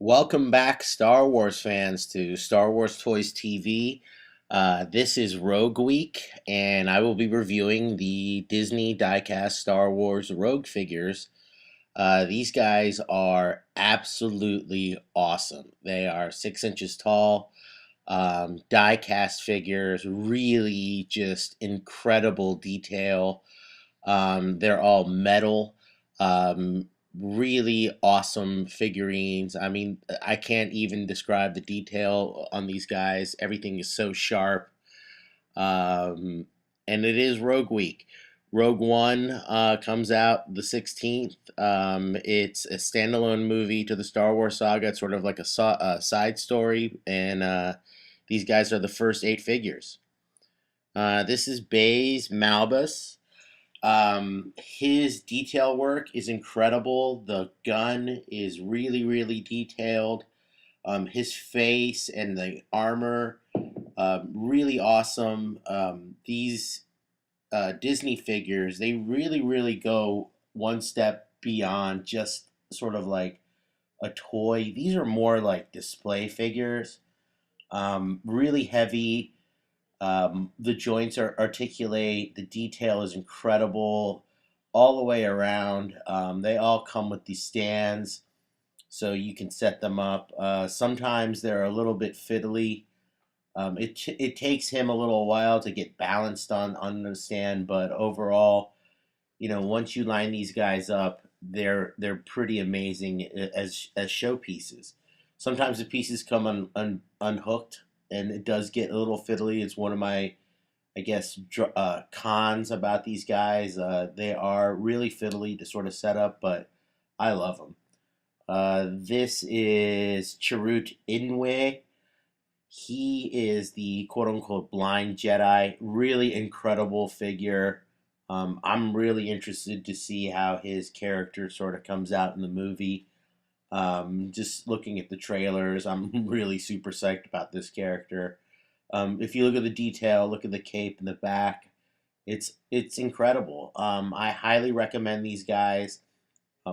Welcome back, Star Wars fans, to Star Wars Toys TV. This is Rogue Week, and I will be reviewing the Disney diecast Star Wars Rogue figures. These guys are absolutely awesome. They are 6 inches tall, diecast figures, really just incredible detail. They're all metal. Um, Really awesome figurines. I mean, I can't even describe the detail on these guys. Everything is so sharp. Um, and it is Rogue Week. Rogue One comes out the 16th. It's a standalone movie to the Star Wars saga. It's sort of like a side story, and these guys are the first 8 figures. This is Baze Malbus. His detail work is incredible. The gun is really, really detailed. His face and the armor, really awesome. These Disney figures, they really, really go one step beyond just sort of like a toy. These are more like display figures. Really heavy. The joints are articulate. The detail is incredible all the way around. They all come with these stands, so you can set them up. Sometimes they're a little bit fiddly. It takes him a little while to get balanced on the stand, but overall, once you line these guys up, they're pretty amazing as showpieces. Sometimes the pieces come unhooked, and it does get a little fiddly. It's one of my, I guess, cons about these guys. They are really fiddly to sort of set up, but I love them. This is Chroot. He is the quote unquote blind Jedi. Really incredible figure. I'm really interested to see how his character sort of comes out in the movie. Just looking at the trailers, I'm really super psyched about this character. If you look at the detail, look at the cape in the back, it's incredible. I highly recommend these guys.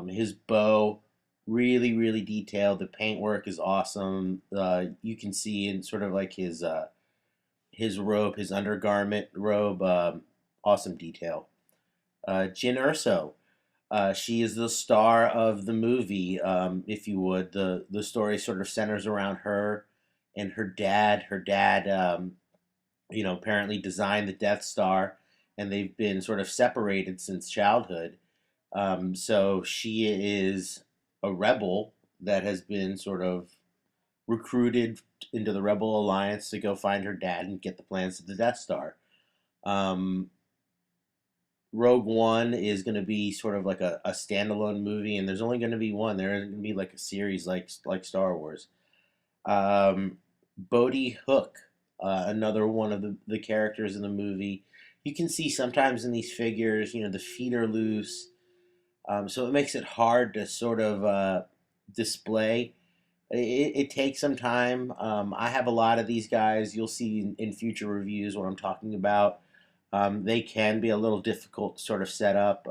His bow, really, really detailed. The paintwork is awesome. You can see in sort of like his robe, his undergarment robe, awesome detail. Jyn Erso. She is the star of the movie, if you would. The story sort of centers around her and her dad. Her dad, apparently designed the Death Star, and they've been sort of separated since childhood. So she is a rebel that has been sort of recruited into the Rebel Alliance to go find her dad and get the plans of the Death Star. Um, Rogue One is going to be sort of like a standalone movie, and there's only going to be one. There isn't going to be like a series like Star Wars. Bodhi Hook, another one of the characters in the movie. You can see sometimes in these figures, the feet are loose, so it makes it hard to sort of display. It takes some time. I have a lot of these guys. You'll see in future reviews what I'm talking about. They can be a little difficult to sort of set up,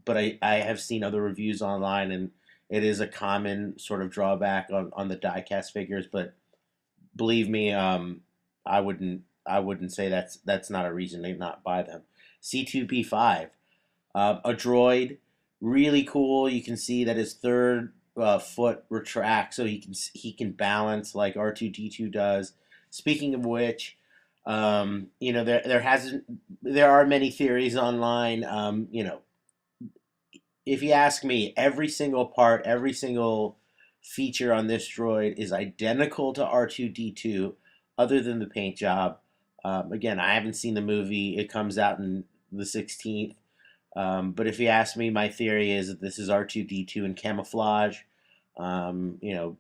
but I have seen other reviews online, and it is a common sort of drawback on the diecast figures. But believe me, I wouldn't say that's not a reason to not buy them. C2P5, a droid, really cool. You can see that his third foot retracts, so he can balance like R2D2 does. Speaking of which, there are many theories online. If you ask me, every single part, every single feature on this droid is identical to R2D2, other than the paint job. Again, I haven't seen the movie. It comes out in the 16th. But if you ask me, my theory is that this is R2D2 in camouflage. Um, you know,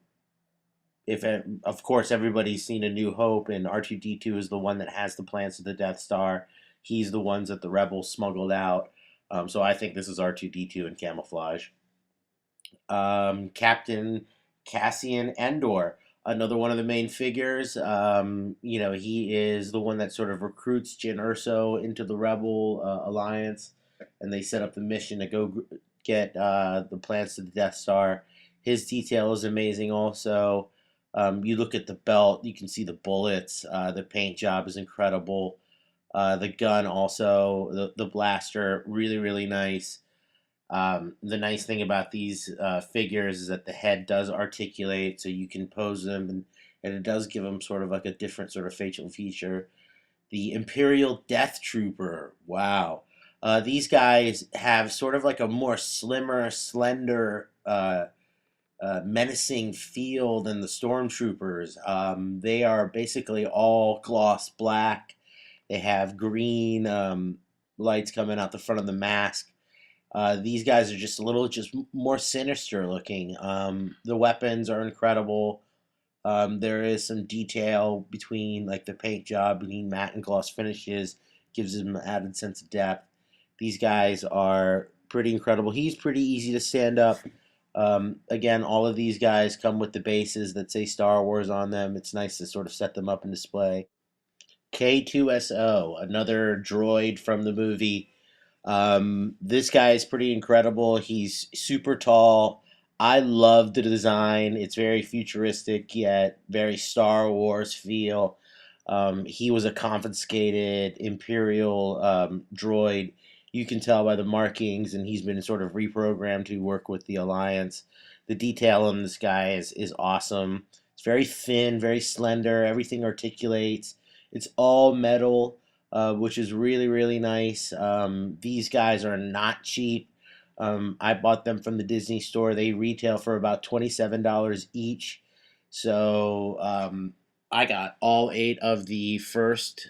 if of course everybody's seen A New Hope, and R2D2 is the one that has the plans of the Death Star. He's the ones that the rebels smuggled out. So I think this is R2D2 in camouflage. Captain Cassian Andor, another one of the main figures. He is the one that sort of recruits Jyn Erso into the Rebel Alliance, and they set up the mission to go get the plans to the Death Star. His detail is amazing. Also, you look at the belt, you can see the bullets. The paint job is incredible. The gun also, the blaster, really really nice. The nice thing about these figures is that the head does articulate, so you can pose them, and it does give them sort of like a different sort of facial feature. The Imperial Death Trooper, wow. These guys have sort of like a more slimmer, slender, menacing feel than the Stormtroopers. They are basically all gloss black. They have green lights coming out the front of the mask. These guys are just a little just more sinister looking. The weapons are incredible. There is some detail between like the paint job, between matte and gloss finishes, gives them an added sense of depth. These guys are pretty incredible. He's pretty easy to stand up. Again, all of these guys come with the bases that say Star Wars on them. It's nice to sort of set them up and display. K2SO, another droid from the movie. This guy is pretty incredible. He's super tall. I love the design. It's very futuristic yet very Star Wars feel. He was a confiscated Imperial droid. You can tell by the markings, and he's been sort of reprogrammed to work with the Alliance. The detail on this guy is awesome. It's very thin, very slender. Everything articulates. It's all metal, which is really, really nice. These guys are not cheap. I bought them from the Disney store. They retail for about $27 each. So I got all eight of the first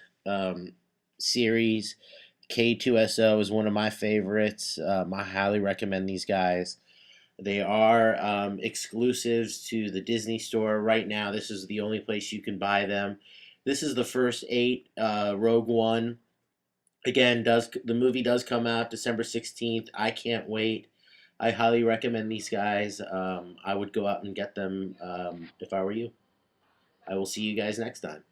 series. K2SO is one of my favorites. I highly recommend these guys. They are exclusives to the Disney store right now. This is the only place you can buy them. This is the first eight. Rogue One. Again, does the movie does come out December 16th. I can't wait. I highly recommend these guys. I would go out and get them if I were you. I will see you guys next time.